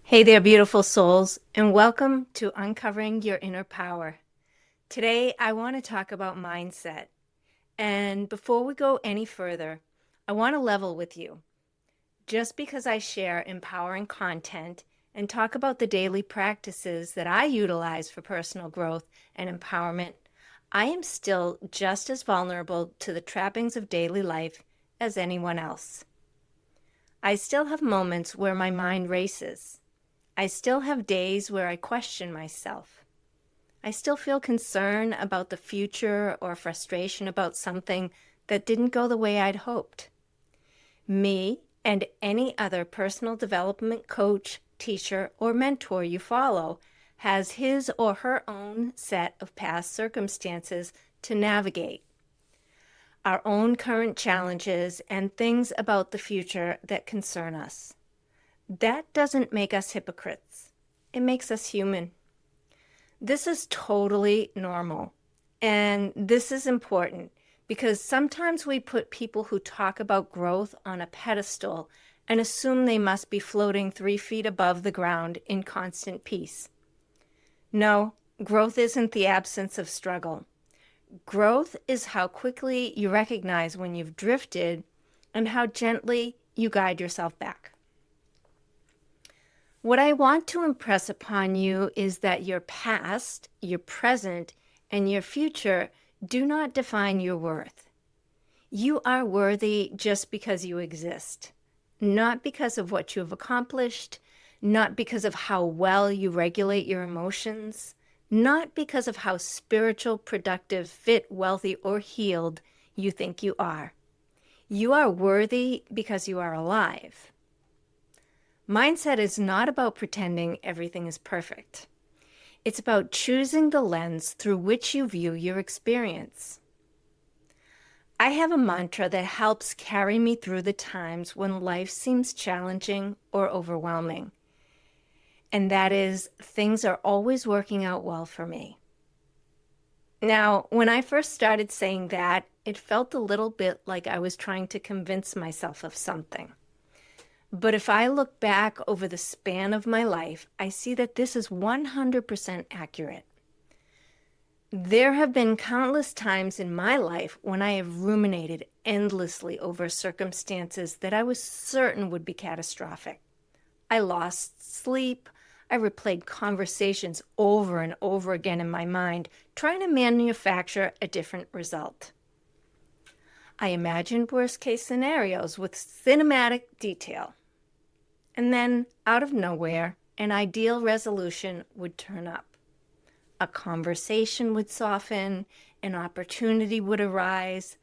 Hey there, beautiful souls, and welcome to Uncovering Your Inner Power. Today, I want to talk about mindset. And before we go any further, I want to level with you. Just because I share empowering content and talk about the daily practices that I utilize for personal growth and empowerment, I am still just as vulnerable to the trappings of daily life as anyone else. I still have moments where my mind races. I still have days where I question myself. I still feel concern about the future or frustration about something that didn't go the way I'd hoped. Me and any other personal development coach, teacher, or mentor you follow has his or her own set of past circumstances to navigate, our own current challenges, and things about the future that concern us. That doesn't make us hypocrites. It makes us human. This is totally normal. And this is important because sometimes we put people who talk about growth on a pedestal and assume they must be floating 3 feet above the ground in constant peace. No, growth isn't the absence of struggle. Growth is how quickly you recognize when you've drifted and how gently you guide yourself back. What I want to impress upon you is that your past, your present, and your future do not define your worth. You are worthy just because you exist, not because of what you have accomplished, not because of how well you regulate your emotions, not because of how spiritual, productive, fit, wealthy, or healed you think you are. You are worthy because you are alive. Mindset is not about pretending everything is perfect. It's about choosing the lens through which you view your experience. I have a mantra that helps carry me through the times when life seems challenging or overwhelming. And that is, things are always working out well for me. Now, when I first started saying that, it felt a little bit like I was trying to convince myself of something. But if I look back over the span of my life, I see that this is 100% accurate. There have been countless times in my life when I have ruminated endlessly over circumstances that I was certain would be catastrophic. I lost sleep. I replayed conversations over and over again in my mind, trying to manufacture a different result. I imagined worst-case scenarios with cinematic detail. And then, out of nowhere, an ideal resolution would turn up. A conversation would soften, an opportunity would arise,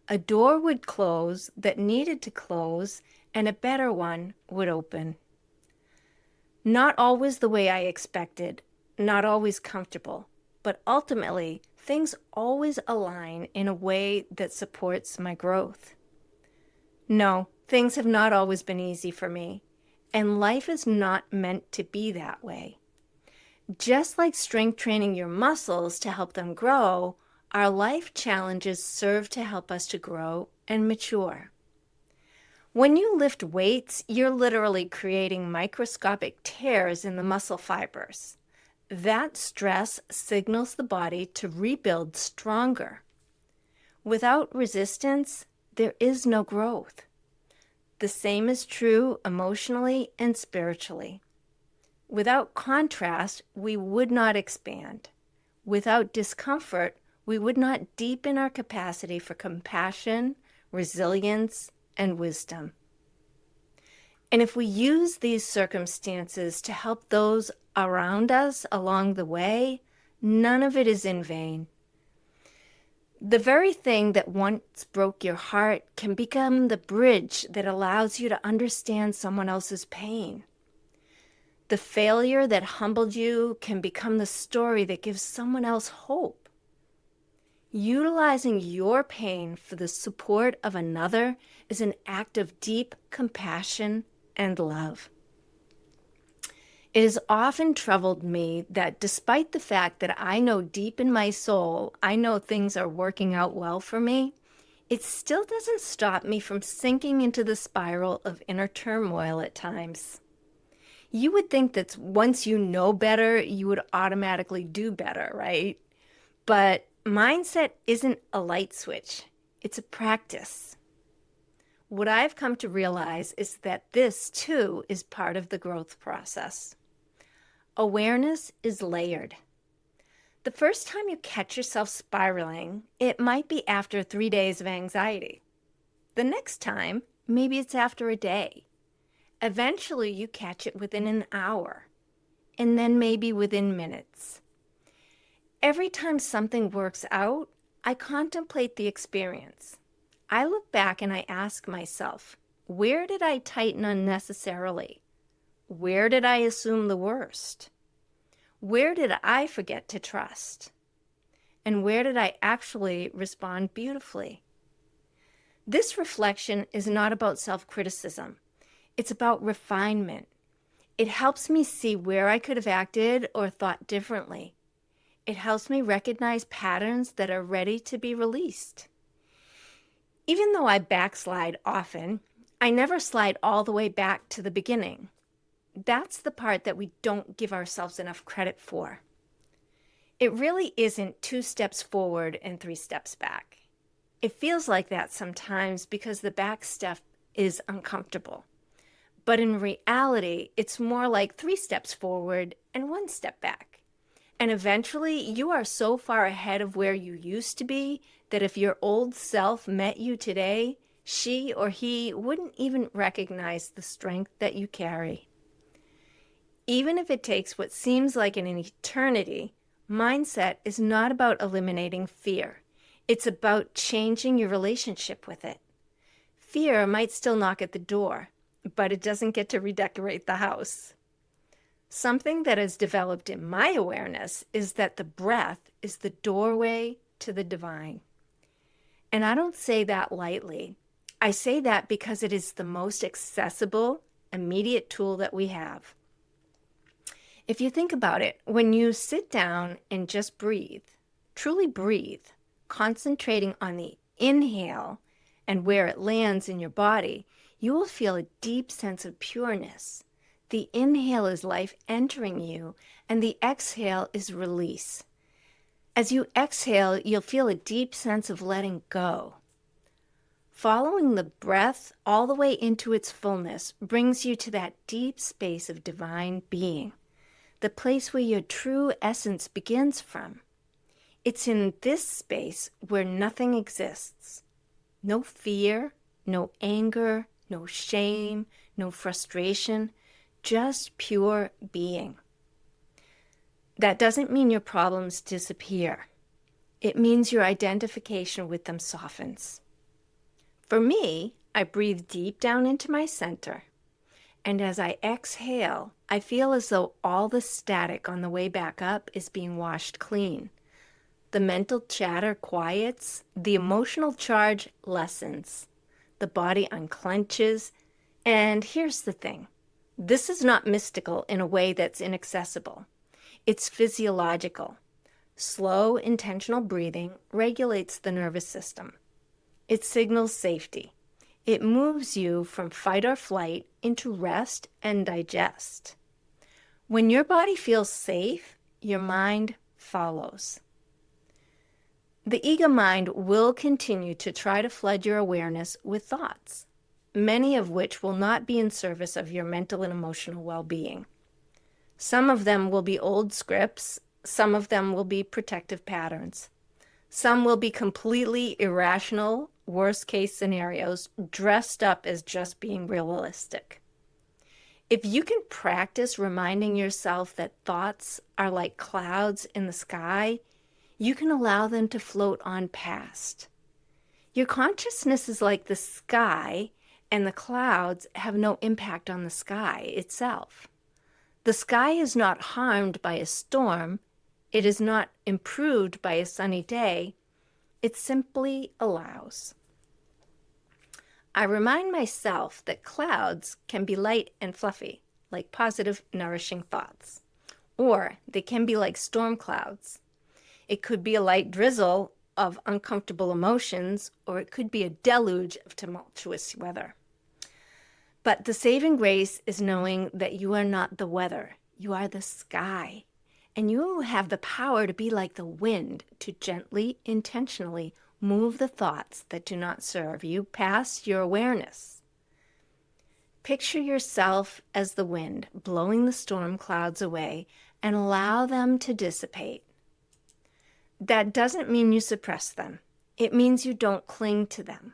a door would close that needed to close, and a better one would open. Not always the way I expected, not always comfortable, but ultimately, things always align in a way that supports my growth. No, things have not always been easy for me. And life is not meant to be that way. Just like strength training your muscles to help them grow, our life challenges serve to help us to grow and mature. When you lift weights, you're literally creating microscopic tears in the muscle fibers. That stress signals the body to rebuild stronger. Without resistance, there is no growth. The same is true emotionally and spiritually. Without contrast, we would not expand. Without discomfort, we would not deepen our capacity for compassion, resilience, and wisdom. And if we use these circumstances to help those around us along the way, none of it is in vain. The very thing that once broke your heart can become the bridge that allows you to understand someone else's pain. The failure that humbled you can become the story that gives someone else hope. Utilizing your pain for the support of another is an act of deep compassion and love. It has often troubled me that despite the fact that I know deep in my soul, I know things are working out well for me, it still doesn't stop me from sinking into the spiral of inner turmoil at times. You would think that once you know better, you would automatically do better, right? But mindset isn't a light switch, it's a practice. What I've come to realize is that this, too, is part of the growth process. Awareness is layered. The first time you catch yourself spiraling, it might be after 3 days of anxiety. The next time, maybe it's after a day. Eventually, you catch it within an hour, and then maybe within minutes. Every time something works out, I contemplate the experience. I look back and I ask myself, where did I tighten unnecessarily? Where did I assume the worst? Where did I forget to trust? And where did I actually respond beautifully? This reflection is not about self-criticism. It's about refinement. It helps me see where I could have acted or thought differently. It helps me recognize patterns that are ready to be released. Even though I backslide often, I never slide all the way back to the beginning. That's the part that we don't give ourselves enough credit for. It really isn't 2 steps forward and 3 steps back. It feels like that sometimes because the back step is uncomfortable. But in reality, it's more like 3 steps forward and 1 step back. And eventually, you are so far ahead of where you used to be that if your old self met you today, she or he wouldn't even recognize the strength that you carry. Even if it takes what seems like an eternity, mindset is not about eliminating fear. It's about changing your relationship with it. Fear might still knock at the door, but it doesn't get to redecorate the house. Something that has developed in my awareness is that the breath is the doorway to the divine. And I don't say that lightly. I say that because it is the most accessible, immediate tool that we have. If you think about it, when you sit down and just breathe, truly breathe, concentrating on the inhale and where it lands in your body, you will feel a deep sense of pureness. The inhale is life entering you, and the exhale is release. As you exhale, you'll feel a deep sense of letting go. Following the breath all the way into its fullness brings you to that deep space of divine being, the place where your true essence begins from. It's in this space where nothing exists. No fear, no anger, no shame, no frustration, just pure being. That doesn't mean your problems disappear. It means your identification with them softens. For me, I breathe deep down into my center, and as I exhale, I feel as though all the static on the way back up is being washed clean. The mental chatter quiets, the emotional charge lessens, the body unclenches, and here's the thing. This is not mystical in a way that's inaccessible. It's physiological. Slow, intentional breathing regulates the nervous system. It signals safety. It moves you from fight or flight into rest and digest. When your body feels safe, your mind follows. The ego mind will continue to try to flood your awareness with thoughts, many of which will not be in service of your mental and emotional well-being. Some of them will be old scripts, some of them will be protective patterns. Some will be completely irrational, worst-case scenarios dressed up as just being realistic. If you can practice reminding yourself that thoughts are like clouds in the sky, you can allow them to float on past. Your consciousness is like the sky, and the clouds have no impact on the sky itself. The sky is not harmed by a storm. It is not improved by a sunny day. It simply allows. I remind myself that clouds can be light and fluffy, like positive, nourishing thoughts. Or they can be like storm clouds. It could be a light drizzle of uncomfortable emotions, or it could be a deluge of tumultuous weather. But the saving grace is knowing that you are not the weather, you are the sky. And you have the power to be like the wind, to gently, intentionally move the thoughts that do not serve you past your awareness. Picture yourself as the wind, blowing the storm clouds away and allow them to dissipate. That doesn't mean you suppress them. It means you don't cling to them.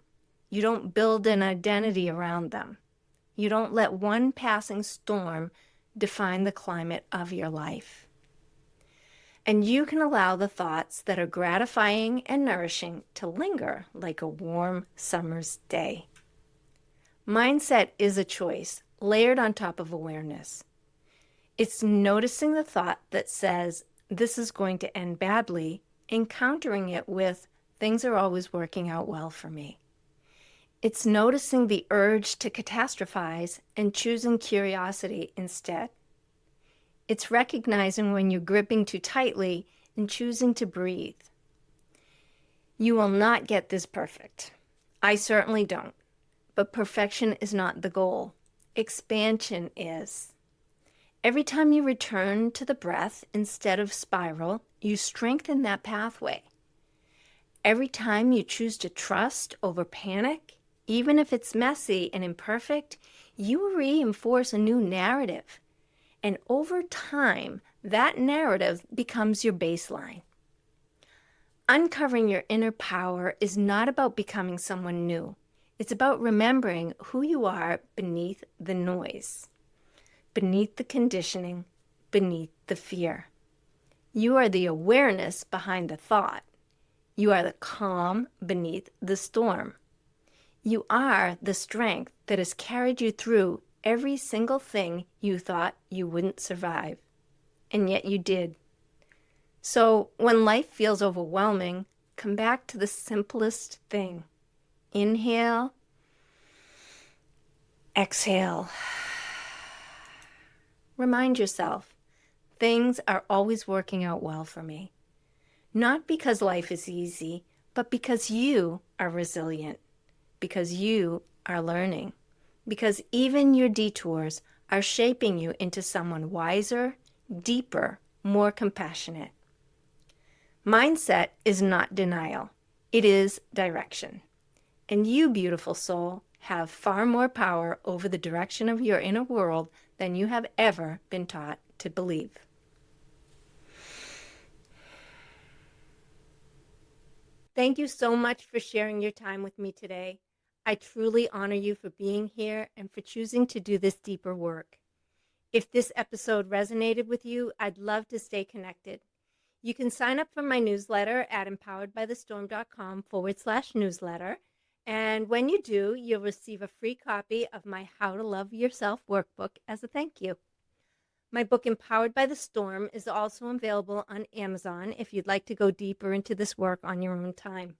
You don't build an identity around them. You don't let one passing storm define the climate of your life. And you can allow the thoughts that are gratifying and nourishing to linger like a warm summer's day. Mindset is a choice layered on top of awareness. It's noticing the thought that says, this is going to end badly, and countering it with, things are always working out well for me. It's noticing the urge to catastrophize and choosing curiosity instead. It's recognizing when you're gripping too tightly and choosing to breathe. You will not get this perfect. I certainly don't. But perfection is not the goal. Expansion is. Every time you return to the breath instead of spiral, you strengthen that pathway. Every time you choose to trust over panic, even if it's messy and imperfect, you reinforce a new narrative. And over time, that narrative becomes your baseline. Uncovering your inner power is not about becoming someone new. It's about remembering who you are beneath the noise, beneath the conditioning, beneath the fear. You are the awareness behind the thought. You are the calm beneath the storm. You are the strength that has carried you through every single thing you thought you wouldn't survive. And yet you did. So when life feels overwhelming, come back to the simplest thing. Inhale, exhale. Remind yourself, things are always working out well for me. Not because life is easy, but because you are resilient, because you are learning, because even your detours are shaping you into someone wiser, deeper, more compassionate. Mindset is not denial. It is direction. And you, beautiful soul, have far more power over the direction of your inner world than you have ever been taught to believe. Thank you so much for sharing your time with me today. I truly honor you for being here and for choosing to do this deeper work. If this episode resonated with you, I'd love to stay connected. You can sign up for my newsletter at empoweredbythestorm.com/newsletter. And when you do, you'll receive a free copy of my How to Love Yourself workbook as a thank you. My book, Empowered by the Storm, is also available on Amazon if you'd like to go deeper into this work on your own time.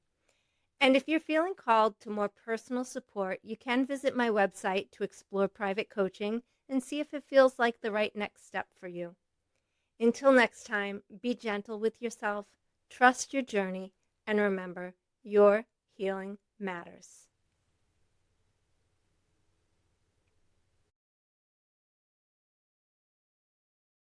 And if you're feeling called to more personal support, you can visit my website to explore private coaching and see if it feels like the right next step for you. Until next time, be gentle with yourself, trust your journey, and remember, your healing matters.